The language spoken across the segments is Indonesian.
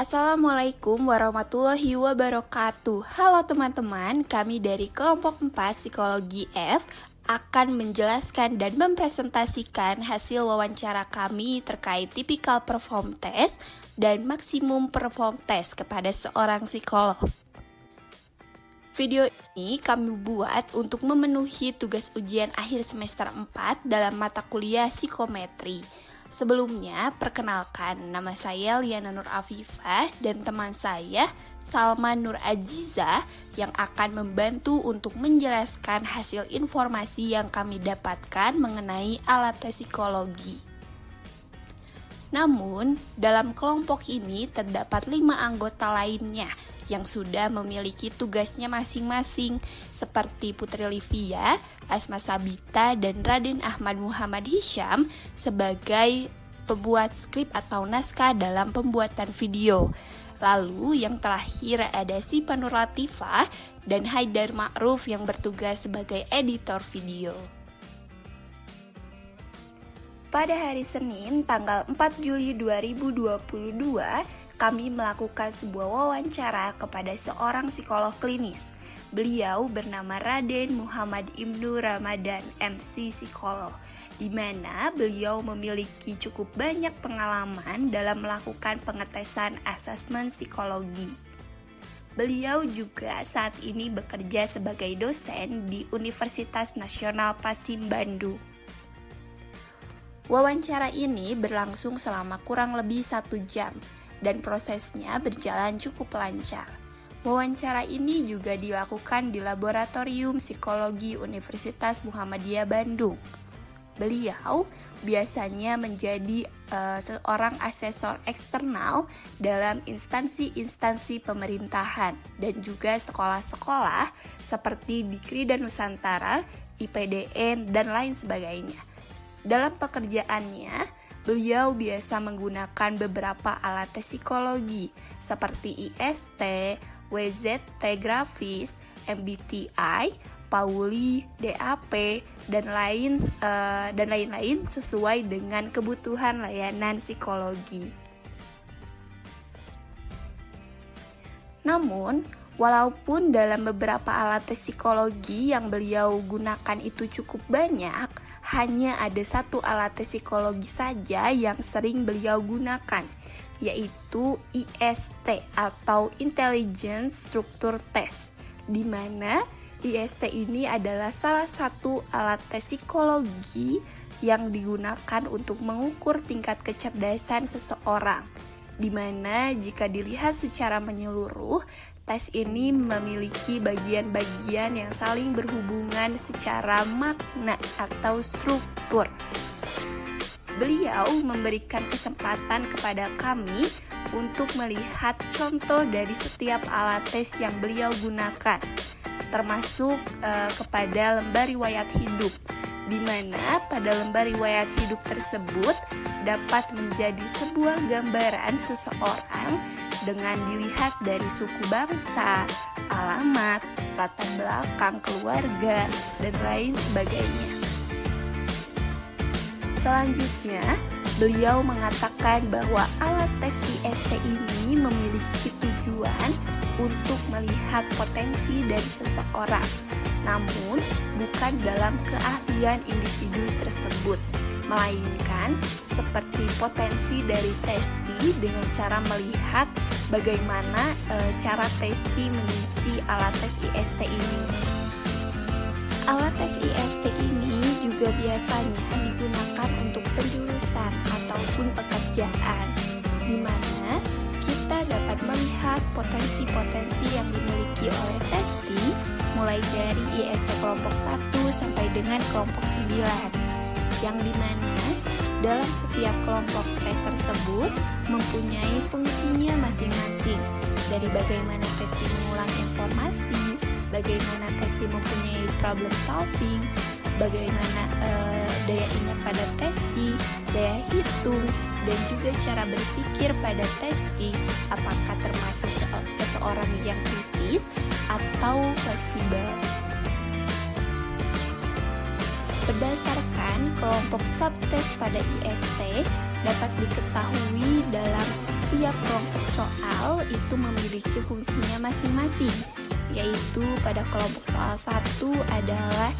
Assalamualaikum warahmatullahi wabarakatuh. Halo teman-teman, kami dari kelompok 4 Psikologi F akan menjelaskan dan mempresentasikan hasil wawancara kami terkait tipikal perform test dan maksimum perform test kepada seorang psikolog. Video ini kami buat untuk memenuhi tugas ujian akhir semester 4 dalam mata kuliah psikometri. Sebelumnya, perkenalkan, nama saya Liana Nur Afifah dan teman saya Salman Nur Ajiza yang akan membantu untuk menjelaskan hasil informasi yang kami dapatkan mengenai alat tes psikologi. Namun, dalam kelompok ini terdapat 5 anggota lainnya yang sudah memiliki tugasnya masing-masing seperti Putri Livia, Asma Sabita, dan Raden Ahmad Muhammad Hisham sebagai pembuat skrip atau naskah dalam pembuatan video. Lalu yang terakhir ada Sipa Nur Latifah dan Haidar Ma'ruf yang bertugas sebagai editor video. Pada hari Senin tanggal 4 Juli 2022, kami melakukan sebuah wawancara kepada seorang psikolog klinis. Beliau bernama Raden Muhammad Ibnu Ramadan, MC Psikolog, di mana beliau memiliki cukup banyak pengalaman dalam melakukan pengetesan asesmen psikologi. Beliau juga saat ini bekerja sebagai dosen di Universitas Nasional Pasim, Bandung. Wawancara ini berlangsung selama kurang lebih 1 jam. Dan prosesnya berjalan cukup lancar. Wawancara ini juga dilakukan di Laboratorium Psikologi Universitas Muhammadiyah Bandung. Beliau biasanya menjadi seorang asesor eksternal dalam instansi-instansi pemerintahan dan juga sekolah-sekolah seperti Dikri dan Nusantara, IPDN, dan lain sebagainya. Dalam pekerjaannya, beliau biasa menggunakan beberapa alat tes psikologi seperti IST, WZT grafis, MBTI, Pauli, DAP, dan lain-lain sesuai dengan kebutuhan layanan psikologi. Namun, walaupun dalam beberapa alat tes psikologi yang beliau gunakan itu cukup banyak, hanya ada 1 alat tes psikologi saja yang sering beliau gunakan, yaitu IST atau Intelligence Structure Test, di mana IST ini adalah salah satu alat tes psikologi yang digunakan untuk mengukur tingkat kecerdasan seseorang, di mana jika dilihat secara menyeluruh, tes ini memiliki bagian-bagian yang saling berhubungan secara makna atau struktur. Beliau memberikan kesempatan kepada kami untuk melihat contoh dari setiap alat tes yang beliau gunakan, termasuk kepada lembar riwayat hidup, di mana pada lembar riwayat hidup tersebut dapat menjadi sebuah gambaran seseorang dengan dilihat dari suku bangsa, alamat, latar belakang keluarga, dan lain sebagainya. Selanjutnya, beliau mengatakan bahwa alat tes IST ini memiliki tujuan untuk melihat potensi dari seseorang, namun bukan dalam keahlian individu tersebut, melainkan seperti potensi dari testi dengan cara melihat bagaimana cara testi mengisi alat tes IST ini. Alat tes IST ini juga biasanya digunakan untuk penjurusan ataupun pekerjaan, di mana kita dapat melihat potensi-potensi yang dimiliki oleh testi mulai dari IST kelompok 1 sampai dengan kelompok 9, yang dimana dalam setiap kelompok tes tersebut mempunyai fungsinya masing-masing, dari bagaimana testi mengulang informasi, bagaimana testi mempunyai problem solving, bagaimana daya ingat pada testi, daya hitung, dan juga cara berpikir pada testi, apakah termasuk seseorang yang kritis atau fleksibel. Berdasarkan kelompok subtes pada IST, dapat diketahui dalam tiap setiap kelompok soal itu memiliki fungsinya masing-masing, yaitu pada kelompok soal 1 adalah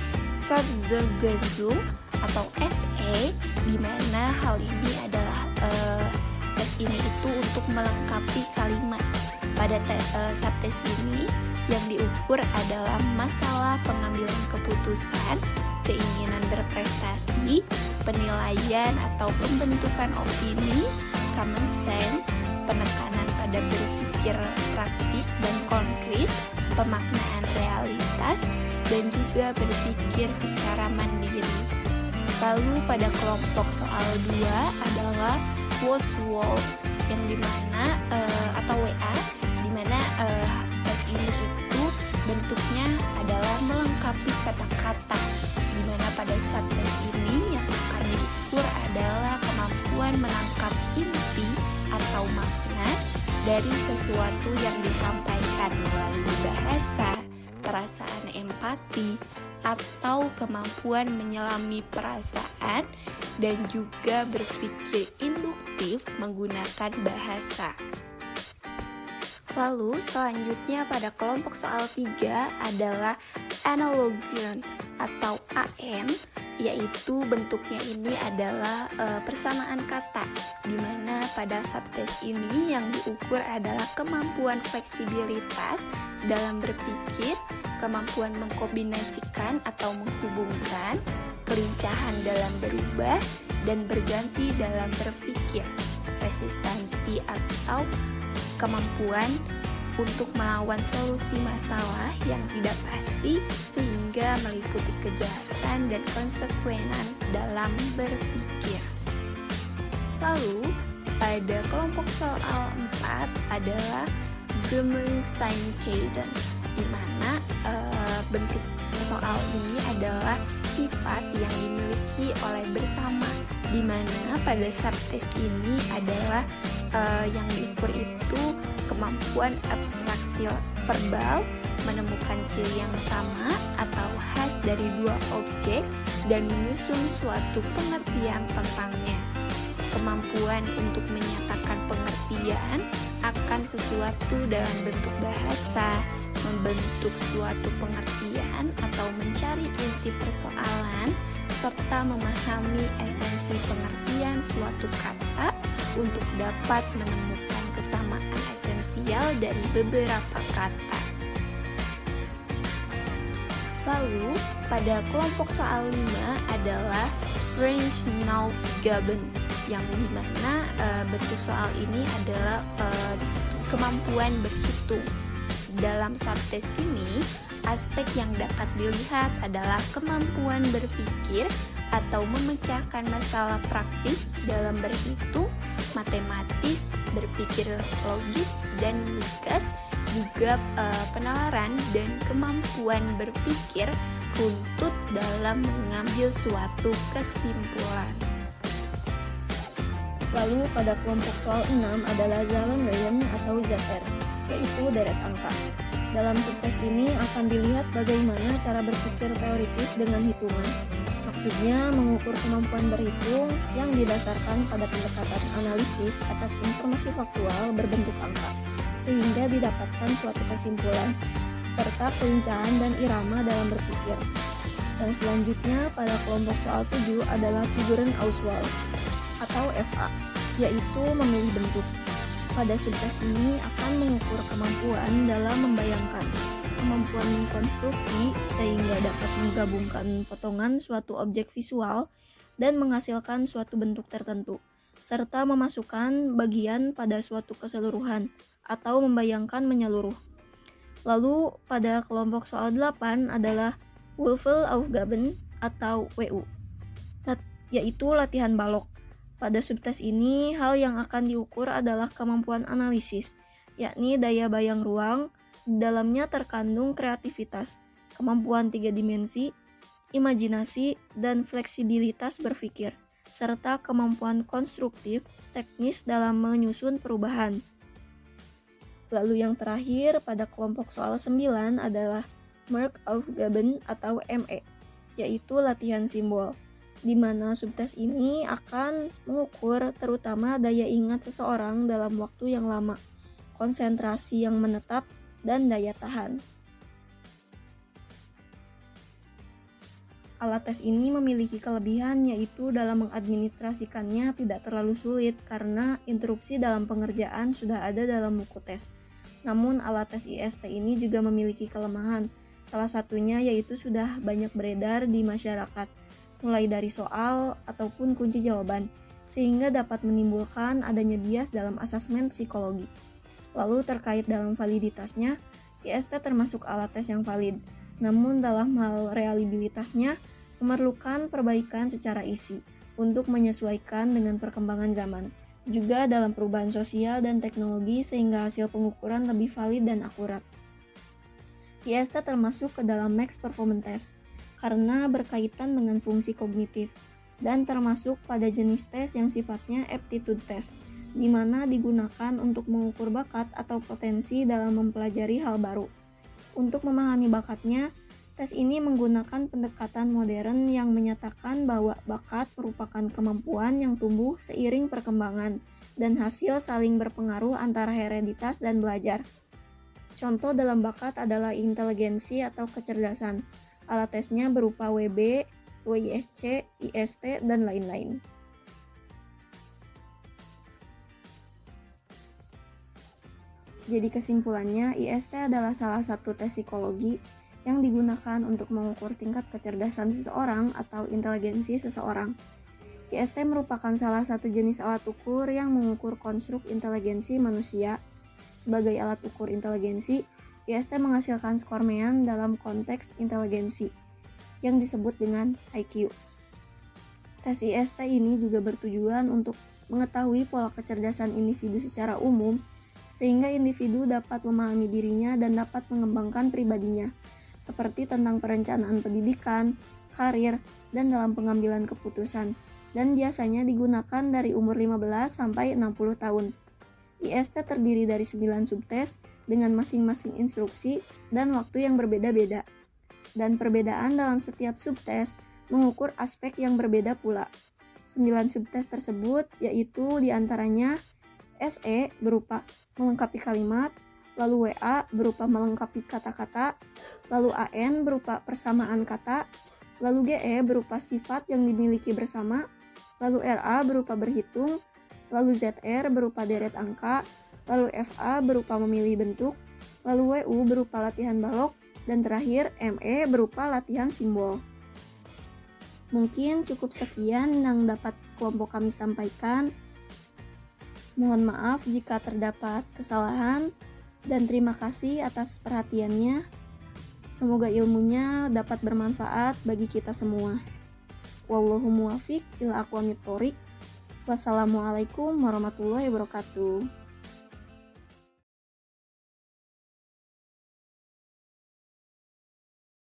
Satzbildung atau SE, di mana hal ini adalah tes ini itu untuk melengkapi kalimat. Pada subtes ini yang diukur adalah masalah pengambilan keputusan, keinginan berprestasi, penilaian atau pembentukan opini, common sense, penekanan pada berpikir praktis dan konkret, pemaknaan realitas, dan juga berpikir secara mandiri. Lalu pada kelompok soal 2 adalah Word yang dimana atau WA, dimana tes ini itu bentuknya adalah melengkapi kata-kata, dimana pada subtes ini yang akan diukur adalah kemampuan menangkap inti atau makna dari sesuatu yang disampaikan melalui bahasa, perasaan empati, atau kemampuan menyelami perasaan, dan juga berpikir induktif menggunakan bahasa. Lalu selanjutnya pada kelompok soal 3 adalah Analogion atau AN, yaitu bentuknya ini adalah persamaan kata, di mana pada subtes ini yang diukur adalah kemampuan fleksibilitas dalam berpikir, kemampuan mengkombinasikan atau menghubungkan, kelincahan dalam berubah dan berganti dalam berpikir, resistansi atau kemampuan untuk melawan solusi masalah yang tidak pasti sehingga meliputi kejelasan dan konsekuenan dalam berpikir. Lalu pada kelompok soal 4 adalah Gemeinsamkeiten, di mana bentuk soal ini adalah sifat yang dimiliki oleh bersama, di mana pada subtes ini adalah yang diukur itu kemampuan abstraksi verbal, menemukan ciri yang sama atau khas dari dua objek dan menyusun suatu pengertian tentangnya. Kemampuan untuk menyatakan pengertian akan sesuatu dalam bentuk bahasa, membentuk suatu pengertian atau mencari inti persoalan, serta memahami esensi pengertian suatu kata untuk dapat menemukan kesamaan esensial dari beberapa kata. Lalu, pada kelompok soal 5 adalah Rechenaufgaben, yang dimana bentuk soal ini adalah kemampuan berhitung. Dalam subtes ini, aspek yang dapat dilihat adalah kemampuan berpikir atau memecahkan masalah praktis dalam berhitung, matematis, berpikir logis dan lugas, juga penalaran dan kemampuan berpikir runtut dalam mengambil suatu kesimpulan. Lalu pada kelompok soal 6 adalah Zahlenreihen atau ZR, yaitu deret angka. Dalam subtes ini akan dilihat bagaimana cara berpikir teoritis dengan hitungan. Maksudnya mengukur kemampuan berhitung yang didasarkan pada pendekatan analisis atas informasi faktual berbentuk angka, sehingga didapatkan suatu kesimpulan, serta kelincahan dan irama dalam berpikir. Dan selanjutnya pada kelompok soal 7 adalah Figurenauswahl atau FA, yaitu memilih bentuk. Pada subtes ini akan mengukur kemampuan dalam membayangkan, kemampuan mengkonstruksi sehingga dapat menggabungkan potongan suatu objek visual dan menghasilkan suatu bentuk tertentu, serta memasukkan bagian pada suatu keseluruhan atau membayangkan menyeluruh. Lalu pada kelompok soal 8 adalah Würfelaufgaben atau WU, yaitu latihan balok. Pada subtes ini, hal yang akan diukur adalah kemampuan analisis, yakni daya bayang ruang, di dalamnya terkandung kreativitas, kemampuan 3 dimensi, imajinasi, dan fleksibilitas berpikir, serta kemampuan konstruktif, teknis dalam menyusun perubahan. Lalu yang terakhir pada kelompok soal 9 adalah Merkaufgaben atau ME, yaitu latihan simbol. di mana subtes ini akan mengukur terutama daya ingat seseorang dalam waktu yang lama, konsentrasi yang menetap, dan daya tahan. Alat tes ini memiliki kelebihan yaitu dalam mengadministrasikannya tidak terlalu sulit karena instruksi dalam pengerjaan sudah ada dalam buku tes. Namun alat tes IST ini juga memiliki kelemahan, salah satunya yaitu sudah banyak beredar di masyarakat, mulai dari soal ataupun kunci jawaban, sehingga dapat menimbulkan adanya bias dalam asesmen psikologi. Lalu terkait dalam validitasnya, IST termasuk alat tes yang valid, namun dalam hal reliabilitasnya memerlukan perbaikan secara isi untuk menyesuaikan dengan perkembangan zaman, juga dalam perubahan sosial dan teknologi sehingga hasil pengukuran lebih valid dan akurat. IST termasuk ke dalam Max Performance Test karena berkaitan dengan fungsi kognitif dan termasuk pada jenis tes yang sifatnya aptitude test, di mana digunakan untuk mengukur bakat atau potensi dalam mempelajari hal baru. Untuk memahami bakatnya, tes ini menggunakan pendekatan modern yang menyatakan bahwa bakat merupakan kemampuan yang tumbuh seiring perkembangan dan hasil saling berpengaruh antara hereditas dan belajar. Contoh dalam bakat adalah inteligensi atau kecerdasan. Alat tesnya berupa WB, WISC, IST, dan lain-lain. Jadi kesimpulannya, IST adalah salah satu tes psikologi yang digunakan untuk mengukur tingkat kecerdasan seseorang atau inteligensi seseorang. IST merupakan salah satu jenis alat ukur yang mengukur konstruk inteligensi manusia. Sebagai alat ukur inteligensi, IST menghasilkan skor Mean dalam konteks inteligensi, yang disebut dengan IQ. Tes IST ini juga bertujuan untuk mengetahui pola kecerdasan individu secara umum, sehingga individu dapat memahami dirinya dan dapat mengembangkan pribadinya, seperti tentang perencanaan pendidikan, karir, dan dalam pengambilan keputusan, dan biasanya digunakan dari umur 15 sampai 60 tahun. IST terdiri dari 9 subtes dengan masing-masing instruksi dan waktu yang berbeda-beda. Dan perbedaan dalam setiap subtes mengukur aspek yang berbeda pula. 9 subtes tersebut yaitu diantaranya SE berupa melengkapi kalimat, lalu WA berupa melengkapi kata-kata, lalu AN berupa persamaan kata, lalu GE berupa sifat yang dimiliki bersama, lalu RA berupa berhitung, lalu ZR berupa deret angka, lalu FA berupa memilih bentuk, lalu WU berupa latihan balok, dan terakhir ME berupa latihan simbol. Mungkin cukup sekian yang dapat kelompok kami sampaikan. Mohon maaf jika terdapat kesalahan, dan terima kasih atas perhatiannya. Semoga ilmunya dapat bermanfaat bagi kita semua. Wallahu muwaffiq ila aqwamit thoriq. Wassalamualaikum warahmatullahi wabarakatuh.